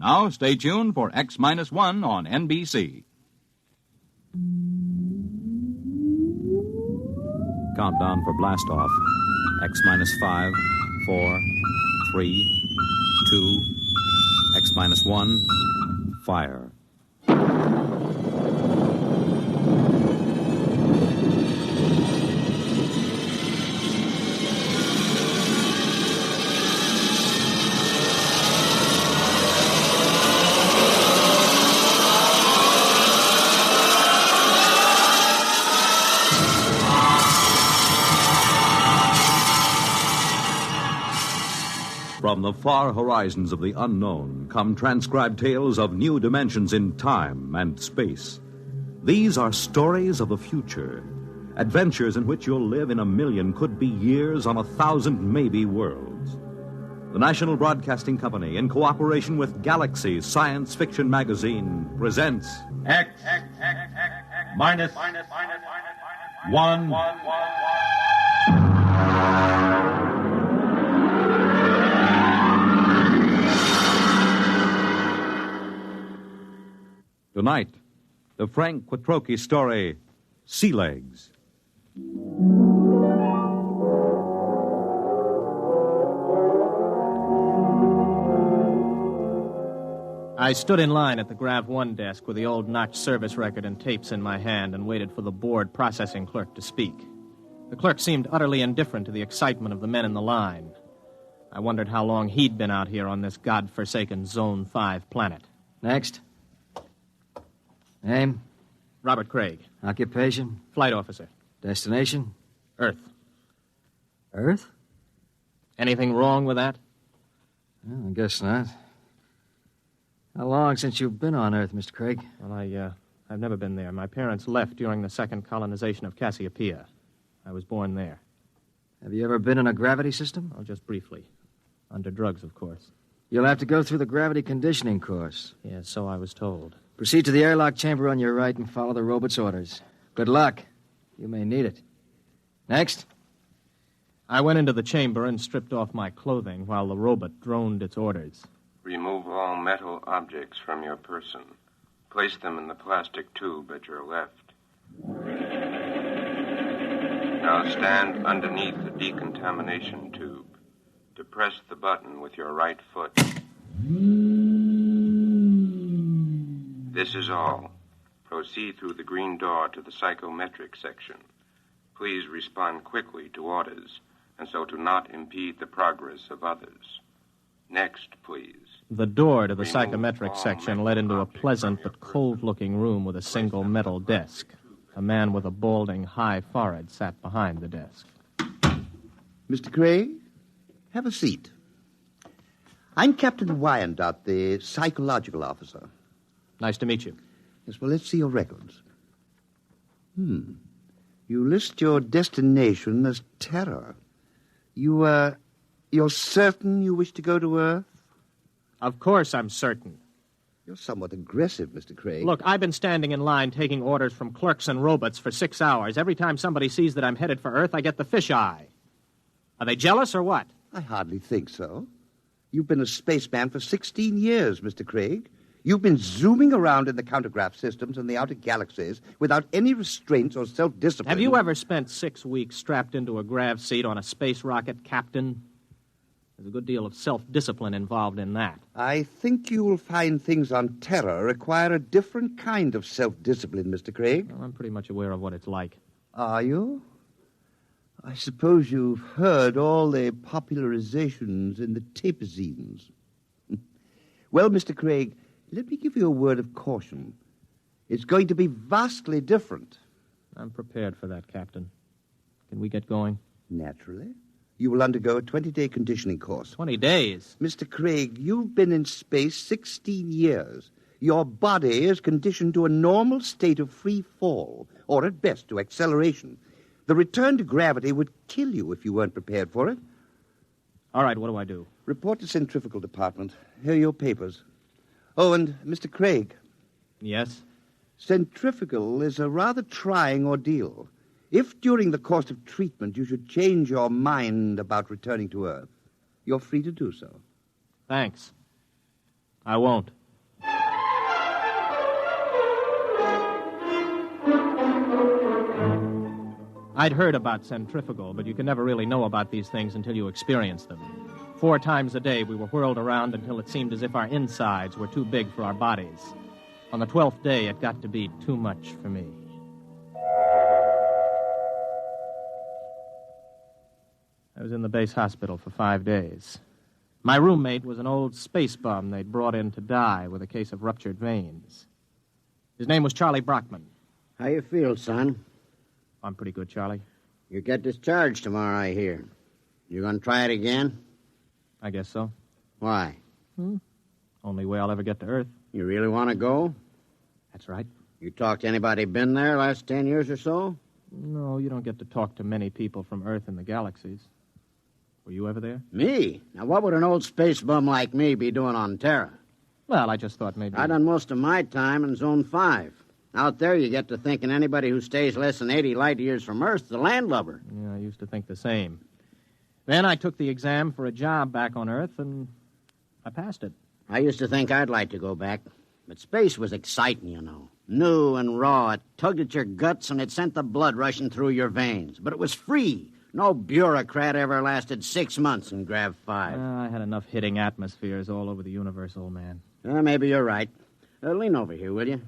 Now, stay tuned for X-1 on NBC. Countdown for blast-off. X-5, 4, 3, 2, X-1, fire. From the far horizons of the unknown come transcribed tales of new dimensions in time and space. These are stories of the future, adventures in which you'll live in a million could-be years on 1,000 maybe worlds. The National Broadcasting Company, in cooperation with Galaxy Science Fiction Magazine, presents X minus one. Tonight, the Frank Quattrocchi story, Sea Legs. I stood in line at the Grav 1 desk with the old notch service record and tapes in my hand and waited for the board processing clerk to speak. The clerk seemed utterly indifferent to the excitement of the men in the line. I wondered how long he'd been out here on this godforsaken Zone 5 planet. Next. Name? Robert Craig. Occupation? Flight officer. Destination? Earth. Earth? Anything wrong with that? Well, I guess not. How long since you've been on Earth, Mr. Craig? Well, I've never been there. My parents left during the second colonization of Cassiopeia. I was born there. Have you ever been in a gravity system? Oh, just briefly. Under drugs, of course. You'll have to go through the gravity conditioning course. Yes, so I was told. Proceed to the airlock chamber on your right and follow the robot's orders. Good luck. You may need it. Next. I went into the chamber and stripped off my clothing while the robot droned its orders. Remove all metal objects from your person. Place them in the plastic tube at your left. Now stand underneath the decontamination tube. Depress the button with your right foot. This is all. Proceed through the green door to the psychometric section. Please respond quickly to orders, and so to not impede the progress of others. Next, please. The door to the psychometric section led into a pleasant but cold-looking room with a single metal desk. A man with a balding, high forehead sat behind the desk. Mr. Craig, have a seat. I'm Captain Wyandotte, the psychological officer. Nice to meet you. Yes, well, let's see your records. You list your destination as Terror. You're certain you wish to go to Earth? Of course I'm certain. You're somewhat aggressive, Mr. Craig. Look, I've been standing in line taking orders from clerks and robots for 6 hours. Every time somebody sees that I'm headed for Earth, I get the fisheye. Are they jealous or what? I hardly think so. You've been a spaceman for 16 years, Mr. Craig. You've been zooming around in the countergraph systems in the outer galaxies without any restraints or self-discipline. Have you ever spent 6 weeks strapped into a grav seat on a space rocket, Captain? There's a good deal of self-discipline involved in that. I think you will find things on Terror require a different kind of self-discipline, Mr. Craig. Well, I'm pretty much aware of what it's like. Are you? I suppose you've heard all the popularizations in the tapezines. Well, Mr. Craig, let me give you a word of caution. It's going to be vastly different. I'm prepared for that, Captain. Can we get going? Naturally. You will undergo a 20-day conditioning course. 20 days? Mr. Craig, you've been in space 16 years. Your body is conditioned to a normal state of free fall, or at best to acceleration. The return to gravity would kill you if you weren't prepared for it. All right, what do I do? Report to Centrifugal Department. Here are your papers. Oh, and Mr. Craig. Yes? Centrifugal is a rather trying ordeal. If during the course of treatment you should change your mind about returning to Earth, you're free to do so. Thanks. I won't. I'd heard about centrifugal, but you can never really know about these things until you experience them. 4 times a day, we were whirled around until it seemed as if our insides were too big for our bodies. On the 12th day, it got to be too much for me. I was in the base hospital for 5 days. My roommate was an old space bum they'd brought in to die with a case of ruptured veins. His name was Charlie Brockman. How you feel, son? I'm pretty good, Charlie. You get discharged tomorrow, I hear. You gonna try it again? I guess so. Why? Only way I'll ever get to Earth. You really want to go? That's right. You talked to anybody been there last 10 years or so? No, you don't get to talk to many people from Earth in the galaxies. Were you ever there? Me? Now, what would an old space bum like me be doing on Terra? Well, I just thought maybe... I done most of my time in Zone 5. Out there, you get to thinking anybody who stays less than 80 light years from Earth's a landlubber. Yeah, I used to think the same. Then I took the exam for a job back on Earth, and I passed it. I used to think I'd like to go back. But space was exciting, you know. New and raw. It tugged at your guts, and it sent the blood rushing through your veins. But it was free. No bureaucrat ever lasted 6 months in Grav 5. I had enough hitting atmospheres all over the universe, old man. Maybe you're right. Lean over here, will you?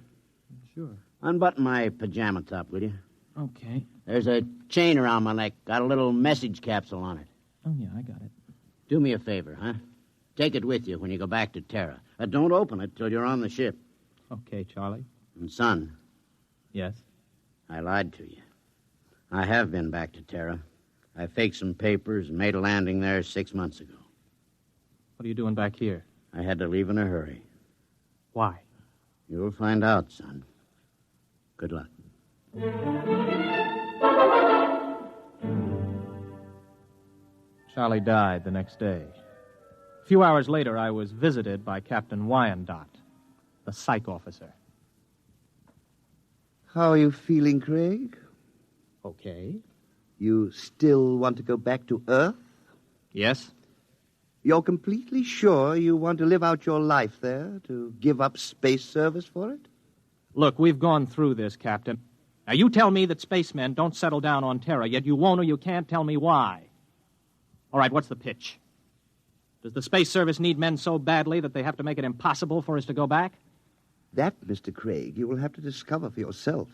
Sure. Unbutton my pajama top, will you? Okay. There's a chain around my neck. Got a little message capsule on it. Oh, yeah, I got it. Do me a favor, huh? Take it with you when you go back to Terra. Don't open it till you're on the ship. Okay, Charlie. And, son. Yes? I lied to you. I have been back to Terra. I faked some papers and made a landing there 6 months ago. What are you doing back here? I had to leave in a hurry. Why? You'll find out, son. Good luck. Charlie died the next day. A few hours later, I was visited by Captain Wyandotte, the psych officer. How are you feeling, Craig? Okay. You still want to go back to Earth? Yes? You're completely sure you want to live out your life there, to give up space service for it? Look, we've gone through this, Captain. Now, you tell me that spacemen don't settle down on Terra, yet you won't or you can't tell me why. All right, what's the pitch? Does the Space Service need men so badly that they have to make it impossible for us to go back? That, Mr. Craig, you will have to discover for yourself.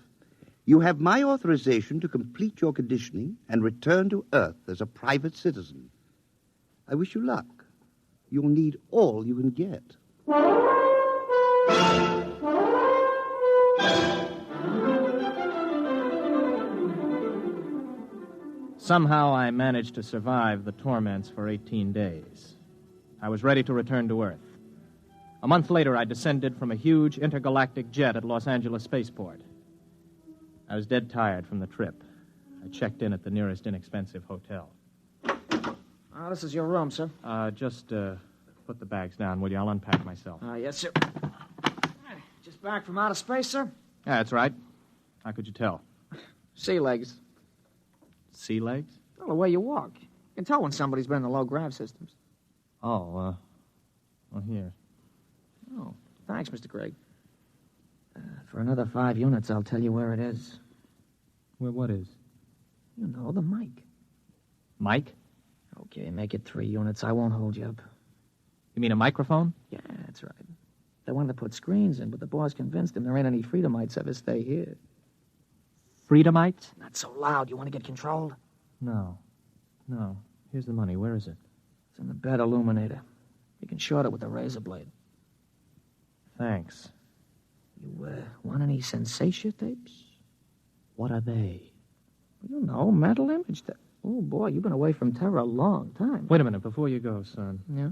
You have my authorization to complete your conditioning and return to Earth as a private citizen. I wish you luck. You'll need all you can get. Somehow I managed to survive the torments for 18 days. I was ready to return to Earth. A month later, I descended from a huge intergalactic jet at Los Angeles Spaceport. I was dead tired from the trip. I checked in at the nearest inexpensive hotel. This is your room, sir. Just put the bags down, will you? I'll unpack myself. Yes, sir. Just back from outer space, sir? Yeah, that's right. How could you tell? Sea legs. Sea legs? Well, the way you walk. You can tell when somebody's been in the low-grav systems. Oh, well, here. Oh, thanks, Mr. Craig. For another 5 units, I'll tell you where it is. Where what is? You know, the mic. Mike? Okay, make it 3 units. I won't hold you up. You mean a microphone? Yeah, that's right. They wanted to put screens in, but the boss convinced him there ain't any Freedomites ever stay here. Freedomites? Not so loud. You want to get controlled? No. Here's the money. Where is it? It's in the bed illuminator. You can short it with a razor blade. Thanks. You, want any sensation tapes? What are they? You know, mental image. Oh, boy, you've been away from Terra a long time. Wait a minute, before you go, son. Yeah?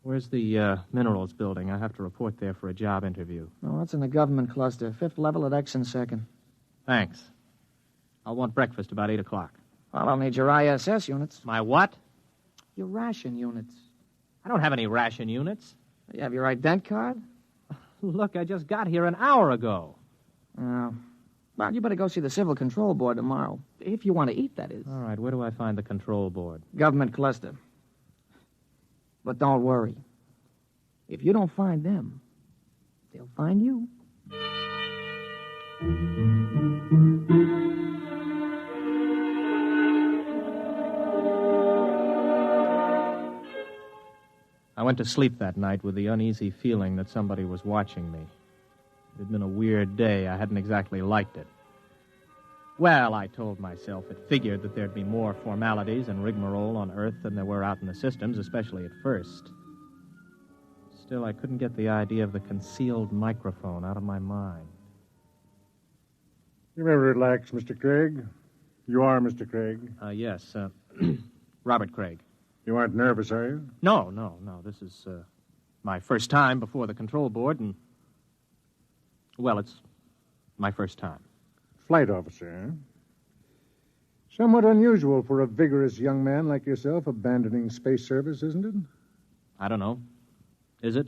Where's the minerals building? I have to report there for a job interview. Oh, that's in the government cluster. 5th level at X and 2nd. Thanks. I'll want breakfast about 8 o'clock. Well, I'll need your ISS units. My what? Your ration units. I don't have any ration units. You have your ident card? Look, I just got here an hour ago. Oh. Well, you better go see the Civil Control Board tomorrow. If you want to eat, that is. All right, where do I find the control board? Government cluster. But don't worry. If you don't find them, they'll find you. I went to sleep that night with the uneasy feeling that somebody was watching me. It had been a weird day. I hadn't exactly liked it. Well, I told myself it figured that there'd be more formalities and rigmarole on Earth than there were out in the systems, especially at first. Still, I couldn't get the idea of the concealed microphone out of my mind. You may relax, Mr. Craig. You are Mr. Craig. Yes, Robert Craig. You aren't nervous, are you? No. This is my first time before the control board, and, well, it's my first time. Flight officer, eh? Somewhat unusual for a vigorous young man like yourself abandoning space service, isn't it? I don't know. Is it?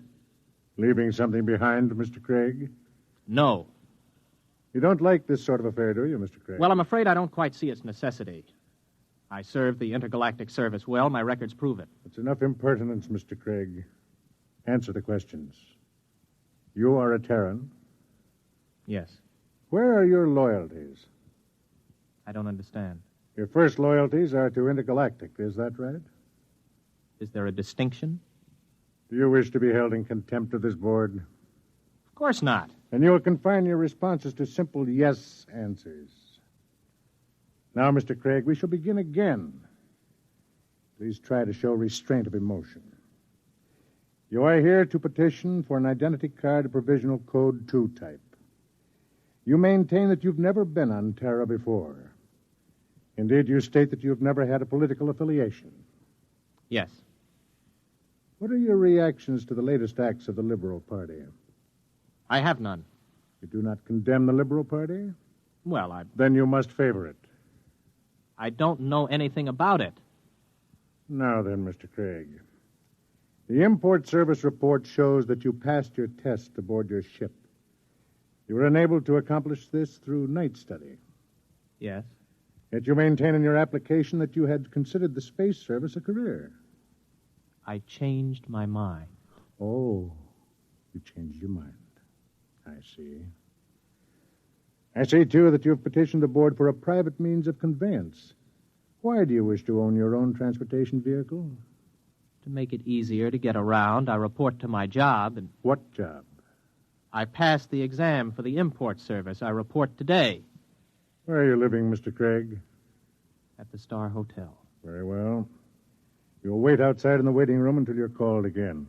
Leaving something behind, Mr. Craig? No. You don't like this sort of affair, do you, Mr. Craig? Well, I'm afraid I don't quite see its necessity. I served the intergalactic service well. My records prove it. It's enough impertinence, Mr. Craig. Answer the questions. You are a Terran. Yes. Where are your loyalties? I don't understand. Your first loyalties are to intergalactic, is that right? Is there a distinction? Do you wish to be held in contempt of this board? Of course not. And you will confine your responses to simple yes answers. Now, Mr. Craig, we shall begin again. Please try to show restraint of emotion. You are here to petition for an identity card of provisional code 2 type. You maintain that you've never been on Terra before. Indeed, you state that you've never had a political affiliation. Yes. What are your reactions to the latest acts of the Liberal Party? I have none. You do not condemn the Liberal Party? Well, Then you must favor it. I don't know anything about it. Now then, Mr. Craig. The import service report shows that you passed your test aboard your ship. You were unable to accomplish this through night study. Yes. Yet you maintain in your application that you had considered the space service a career. I changed my mind. Oh, you changed your mind. I see. I see, too, that you have petitioned the board for a private means of conveyance. Why do you wish to own your own transportation vehicle? To make it easier to get around, I report to my job and... What job? I passed the exam for the import service. I report today. Where are you living, Mr. Craig? At the Star Hotel. Very well. You'll wait outside in the waiting room until you're called again.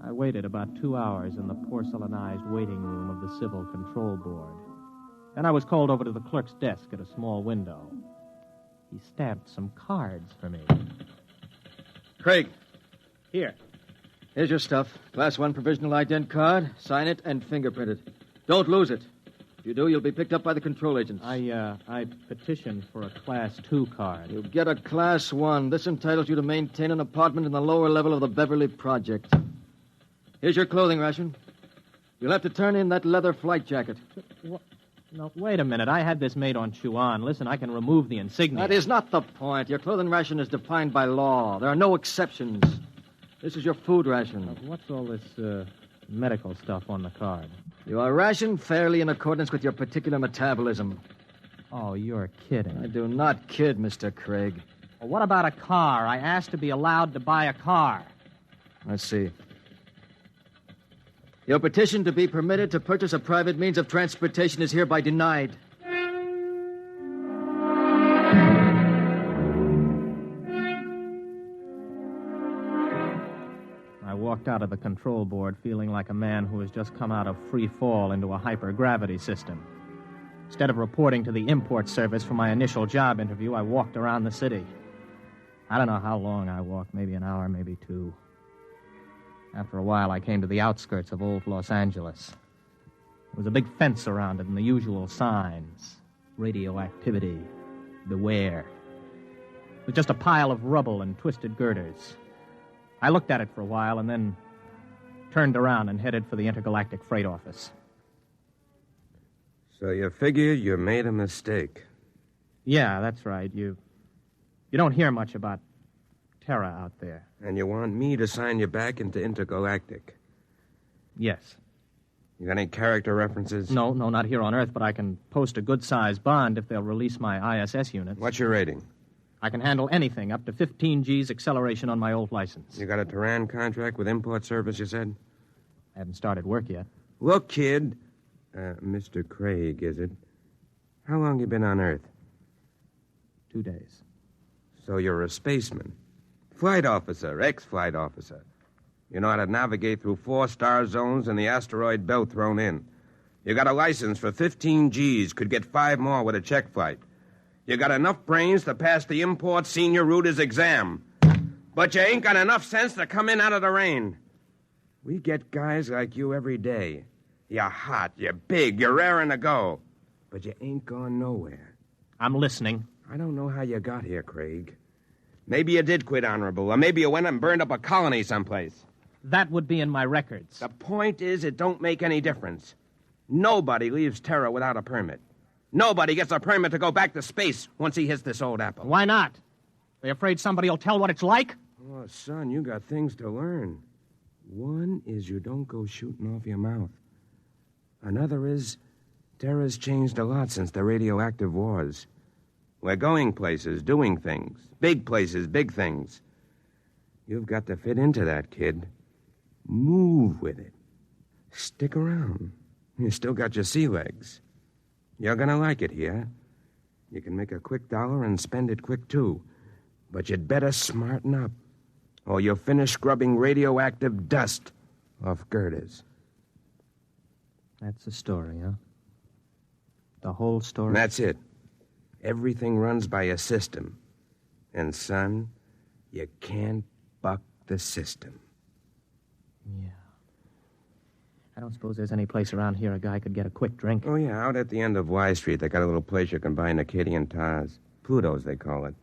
I waited about 2 hours in the porcelainized waiting room of the Civil Control Board. Then I was called over to the clerk's desk at a small window. He stamped some cards for me. Craig, Here. here's your stuff. Class 1 provisional ident card. Sign it and fingerprint it. Don't lose it. If you do, you'll be picked up by the control agents. I petitioned for a Class 2 card. You'll get a Class 1. This entitles you to maintain an apartment in the lower level of the Beverly Project. Here's your clothing ration. You'll have to turn in that leather flight jacket. What? No, wait a minute. I had this made on Chuan. Listen, I can remove the insignia. That is not the point. Your clothing ration is defined by law. There are no exceptions. This is your food ration. What's all this medical stuff on the card? You are rationed fairly in accordance with your particular metabolism. Oh, you're kidding. I do not kid, Mr. Craig. Well, what about a car? I asked to be allowed to buy a car. Let's see. Your petition to be permitted to purchase a private means of transportation is hereby denied. I walked out of the control board feeling like a man who has just come out of free fall into a hypergravity system. Instead of reporting to the import service for my initial job interview, I walked around the city. I don't know how long I walked, maybe an hour, maybe 2. After a while, I came to the outskirts of old Los Angeles. There was a big fence around it and the usual signs. Radioactivity. Beware. It was just a pile of rubble and twisted girders. I looked at it for a while and then turned around and headed for the intergalactic freight office. So you figure you made a mistake. Yeah, that's right. You don't hear much about terror out there. And you want me to sign you back into Intergalactic? Yes. You got any character references? No, not here on Earth, but I can post a good-sized bond if they'll release my ISS units. What's your rating? I can handle anything up to 15 G's acceleration on my old license. You got a Tehran contract with import service, you said? I haven't started work yet. Look, kid. Mr. Craig, is it? How long you been on Earth? 2 days. So you're a spaceman. Flight officer, ex-flight officer. You know how to navigate through 4-star zones and the asteroid belt thrown in. You got a license for 15 G's, could get 5 more with a check flight. You got enough brains to pass the import senior routers exam. But you ain't got enough sense to come in out of the rain. We get guys like you every day. You're hot, you're big, you're raring to go. But you ain't gone nowhere. I'm listening. I don't know how you got here, Craig. Maybe you did quit honorable, or maybe you went and burned up a colony someplace. That would be in my records. The point is, it don't make any difference. Nobody leaves Terra without a permit. Nobody gets a permit to go back to space once he hits this old apple. Why not? They afraid somebody will tell what it's like? Oh, son, you got things to learn. One is you don't go shooting off your mouth. Another is Terra's changed a lot since the radioactive wars. We're going places, doing things. Big places, big things. You've got to fit into that, kid. Move with it. Stick around. You still got your sea legs. You're gonna like it here. You can make a quick dollar and spend it quick, too. But you'd better smarten up, or you'll finish scrubbing radioactive dust off girders. That's the story, huh? The whole story? That's it. Everything runs by a system. And, son, you can't buck the system. Yeah. I don't suppose there's any place around here a guy could get a quick drink. Oh, yeah, out at the end of Y Street, they got a little place you can buy Acadian tars. Pluto's, they call it.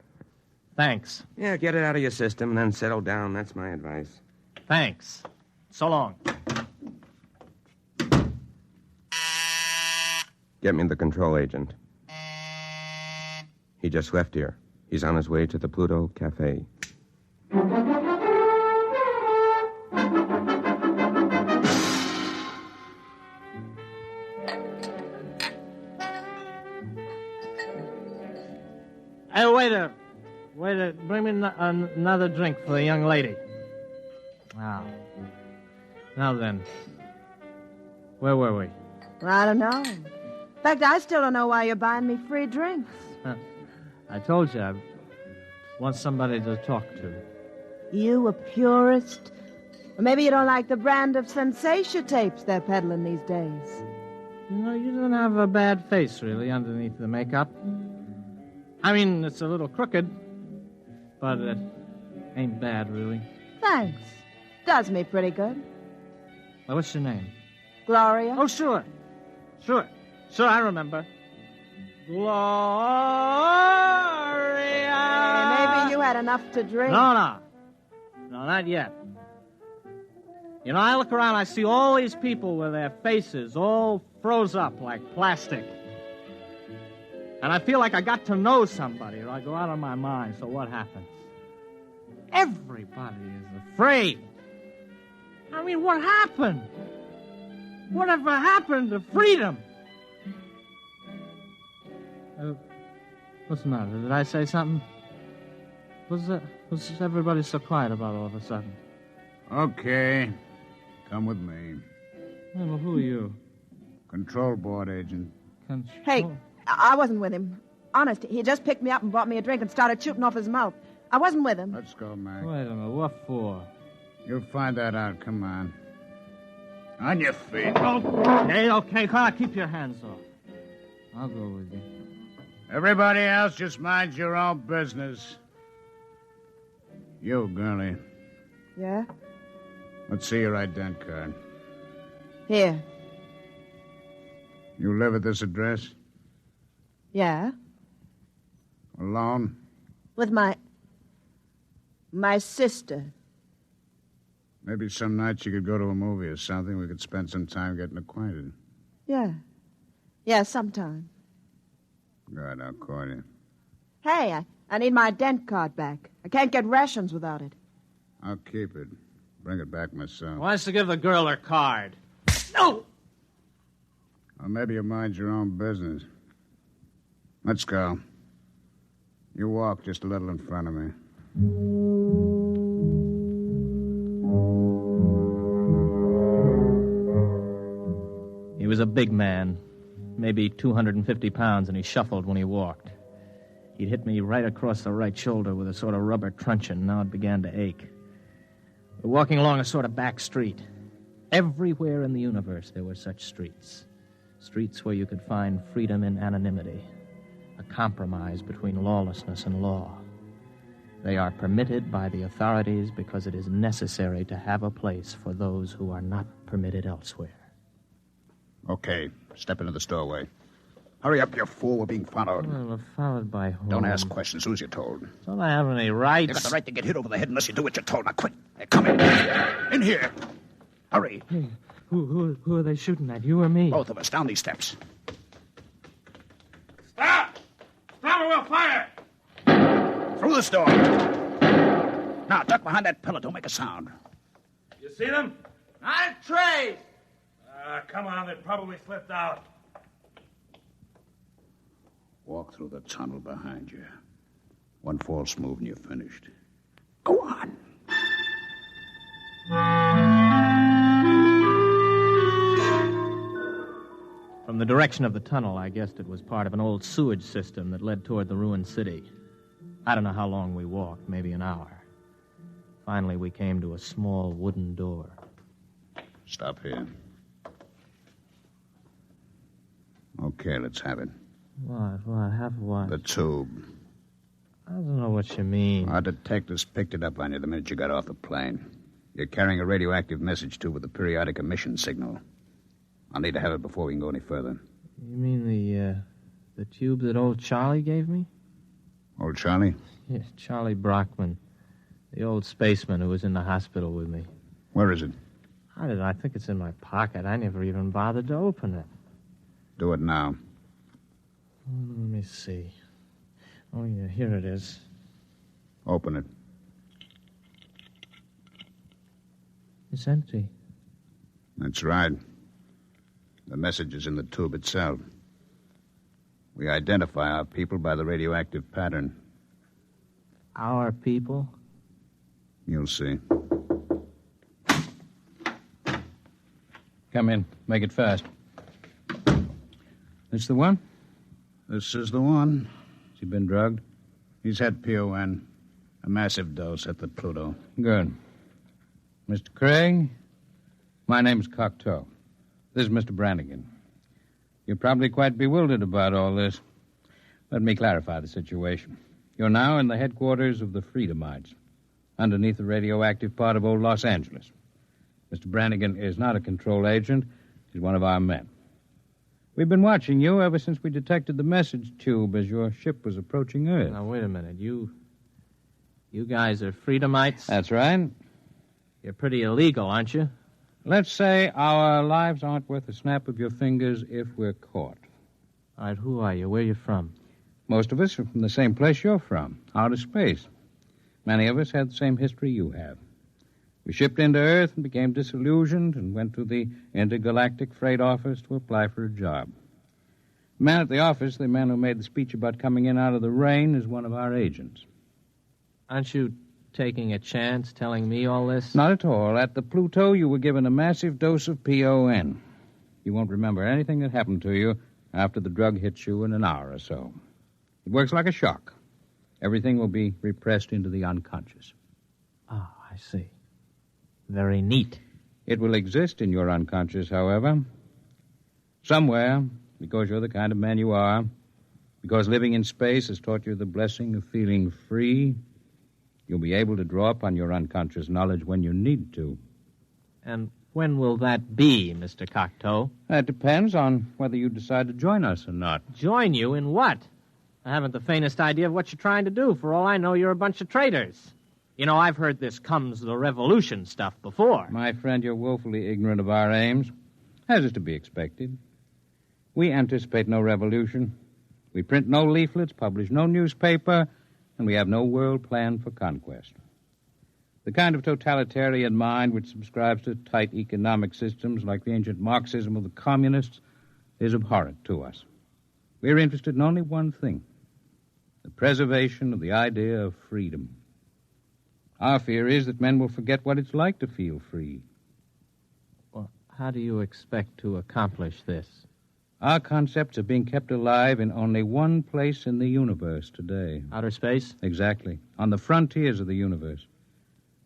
Thanks. Yeah, get it out of your system and then settle down. That's my advice. Thanks. So long. Get me the control agent. He just left here. He's on his way to the Pluto Cafe. Hey, waiter, bring me another drink for the young lady. Now then, where were we? Well, I don't know. In fact, I still don't know why you're buying me free drinks. I told you I want somebody to talk to. You a purist? Or maybe you don't like the brand of sensation tapes they're peddling these days. You know, you don't have a bad face, really, underneath the makeup. I mean, it's a little crooked, but it ain't bad, really. Thanks. Does me pretty good. Well, what's your name? Gloria? Oh, sure, I remember. Gloria! Maybe you had enough to drink. No, not yet. You know, I look around, I see all these people with their faces all froze up like plastic. And I feel like I got to know somebody, or I go out of my mind. So what happens? Everybody is afraid. I mean, what happened? Whatever happened to freedom? What's the matter? Did I say something? What's everybody so quiet about all of a sudden? Okay. Come with me. Hey, well, who are you? Control board agent. Hey, I wasn't with him. Honest, he just picked me up and bought me a drink and started shooting off his mouth. I wasn't with him. Let's go, Mac. Wait a minute, what for? You'll find that out. Come on. On your feet. Okay, come on, keep your hands off. I'll go with you. Everybody else, just mind your own business. You, girlie. Yeah? Let's see your ident card. Here. You live at this address? Yeah? Alone? With my sister. Maybe some nights you could go to a movie or something. We could spend some time getting acquainted. Yeah. Yeah, sometime. Good, I'll call you. Hey, I need my dent card back. I can't get rations without it. I'll keep it. Bring it back myself. Wants to give the girl her card. No! Well, maybe you mind your own business. Let's go. You walk just a little in front of me. He was a big man, maybe 250 pounds, and he shuffled when he walked. He'd hit me right across the right shoulder with a sort of rubber truncheon. Now it began to ache. We're walking along a sort of back street. Everywhere in the universe there were such streets. Streets where you could find freedom in anonymity, a compromise between lawlessness and law. They are permitted by the authorities because it is necessary to have a place for those who are not permitted elsewhere. Okay, step into the doorway. Hurry up, you fool. We're being followed. Well, we're followed by whom? Don't ask questions. Who's you told? Don't I have any rights? You got the right to get hit over the head unless you do what you're told. Now, quit. Hey, come in. In here. Hurry. Hey, who are they shooting at, you or me? Both of us. Down these steps. Stop! Stop or we'll fire! Through this door. Now, duck behind that pillar. Don't make a sound. You see them? Not a trace. Come on. They probably slipped out. Walk through the tunnel behind you. One false move and you're finished. Go on. From the direction of the tunnel, I guessed it was part of an old sewage system that led toward the ruined city. I don't know how long we walked, maybe an hour. Finally, we came to a small wooden door. Stop here. Okay, let's have it. What? Have what? The tube. I don't know what you mean. Our detectives picked it up on you the minute you got off the plane. You're carrying a radioactive message tube with a periodic emission signal. I'll need to have it before we can go any further. You mean the tube that old Charlie gave me? Old Charlie? Yes, Charlie Brockman. The old spaceman who was in the hospital with me. Where is it? I think it's in my pocket. I never even bothered to open it. Do it now. Let me see. Oh, yeah, here it is. Open it. It's empty. That's right. The message is in the tube itself. We identify our people by the radioactive pattern. Our people? You'll see. Come in. Make it fast. This the one? This is the one. Has he been drugged? He's had PON. A massive dose at the Pluto. Good. Mr. Craig, my name's Cocteau. This is Mr. Brannigan. You're probably quite bewildered about all this. Let me clarify the situation. You're now in the headquarters of the Freedomites, underneath the radioactive part of old Los Angeles. Mr. Brannigan is not a control agent. He's one of our men. We've been watching you ever since we detected the message tube as your ship was approaching Earth. Now, wait a minute. You guys are Freedomites? That's right. You're pretty illegal, aren't you? Let's say our lives aren't worth a snap of your fingers if we're caught. All right, who are you? Where are you from? Most of us are from the same place you're from, outer space. Many of us had the same history you have. We shipped into Earth and became disillusioned and went to the intergalactic freight office to apply for a job. The man at the office, the man who made the speech about coming in out of the rain, is one of our agents. Aren't you taking a chance telling me all this? Not at all. At the Pluto, you were given a massive dose of PON. You won't remember anything that happened to you after the drug hits you in an hour or so. It works like a shock. Everything will be repressed into the unconscious. Oh, I see. Very neat. It will exist in your unconscious, however. Somewhere, because you're the kind of man you are, because living in space has taught you the blessing of feeling free, you'll be able to draw upon your unconscious knowledge when you need to. And when will that be, Mr. Cocteau? That depends on whether you decide to join us or not. Join you in what? I haven't the faintest idea of what you're trying to do. For all I know, you're a bunch of traitors. You know, I've heard this comes the revolution stuff before. My friend, you're woefully ignorant of our aims, as is to be expected. We anticipate no revolution. We print no leaflets, publish no newspaper, and we have no world plan for conquest. The kind of totalitarian mind which subscribes to tight economic systems like the ancient Marxism of the communists is abhorrent to us. We're interested in only one thing, the preservation of the idea of freedom. Our fear is that men will forget what it's like to feel free. Well, how do you expect to accomplish this? Our concepts are being kept alive in only one place in the universe today. Outer space? Exactly. On the frontiers of the universe,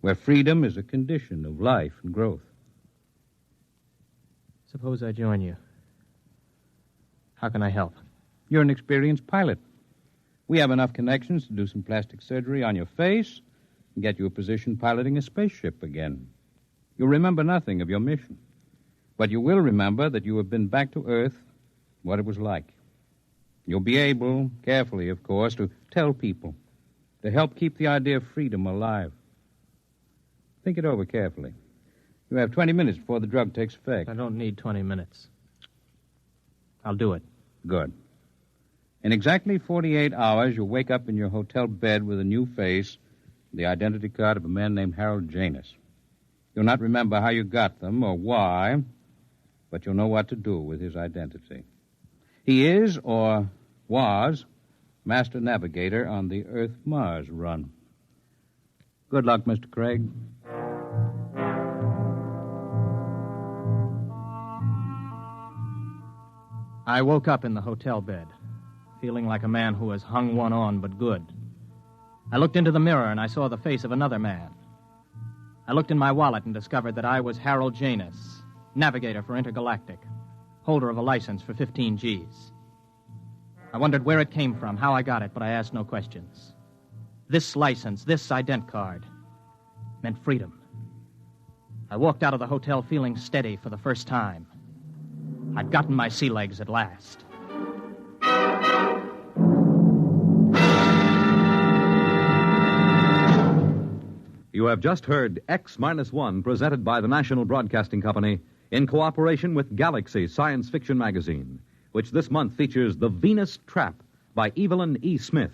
where freedom is a condition of life and growth. Suppose I join you. How can I help? You're an experienced pilot. We have enough connections to do some plastic surgery on your face and get you a position piloting a spaceship again. You'll remember nothing of your mission, but you will remember that you have been back to Earth, what it was like. You'll be able, carefully, of course, to tell people, to help keep the idea of freedom alive. Think it over carefully. You have 20 minutes before the drug takes effect. I don't need 20 minutes. I'll do it. Good. In exactly 48 hours, you'll wake up in your hotel bed with a new face, the identity card of a man named Harold Janus. You'll not remember how you got them or why, but you'll know what to do with his identity. He is, or was, master navigator on the Earth-Mars run. Good luck, Mr. Craig. I woke up in the hotel bed, feeling like a man who has hung one on but good. I looked into the mirror and I saw the face of another man. I looked in my wallet and discovered that I was Harold Janus, navigator for Intergalactic, holder of a license for 15 Gs. I wondered where it came from, how I got it, but I asked no questions. This license, this ident card, meant freedom. I walked out of the hotel feeling steady for the first time. I'd gotten my sea legs at last. You have just heard X-1, presented by the National Broadcasting Company in cooperation with Galaxy Science Fiction Magazine, which this month features The Venus Trap by Evelyn E. Smith.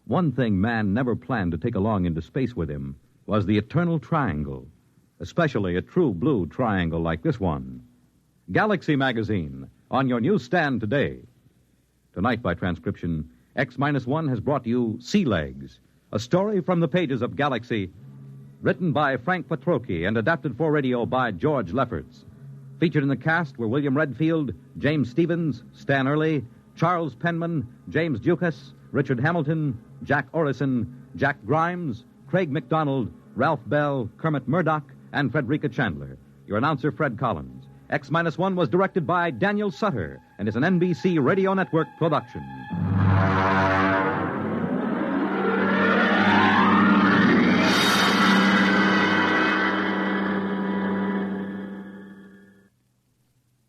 One thing man never planned to take along into space with him was the eternal triangle, especially a true blue triangle like this one. Galaxy Magazine, on your newsstand today. Tonight, by transcription, X-1 has brought you Sea Legs, a story from the pages of Galaxy, written by Frank Petrocchi and adapted for radio by George Lefferts. Featured in the cast were William Redfield, James Stevens, Stan Early, Charles Penman, James Dukas, Richard Hamilton, Jack Orison, Jack Grimes, Craig McDonald, Ralph Bell, Kermit Murdoch, and Frederica Chandler. Your announcer, Fred Collins. X-1 was directed by Daniel Sutter and is an NBC Radio Network production.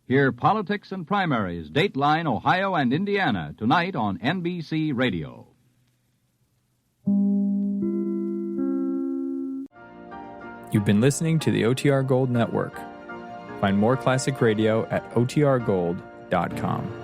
Hear Politics and Primaries, Dateline, Ohio, and Indiana, tonight on NBC Radio. You've been listening to the OTR Gold Network. Find more classic radio at otrgold.com.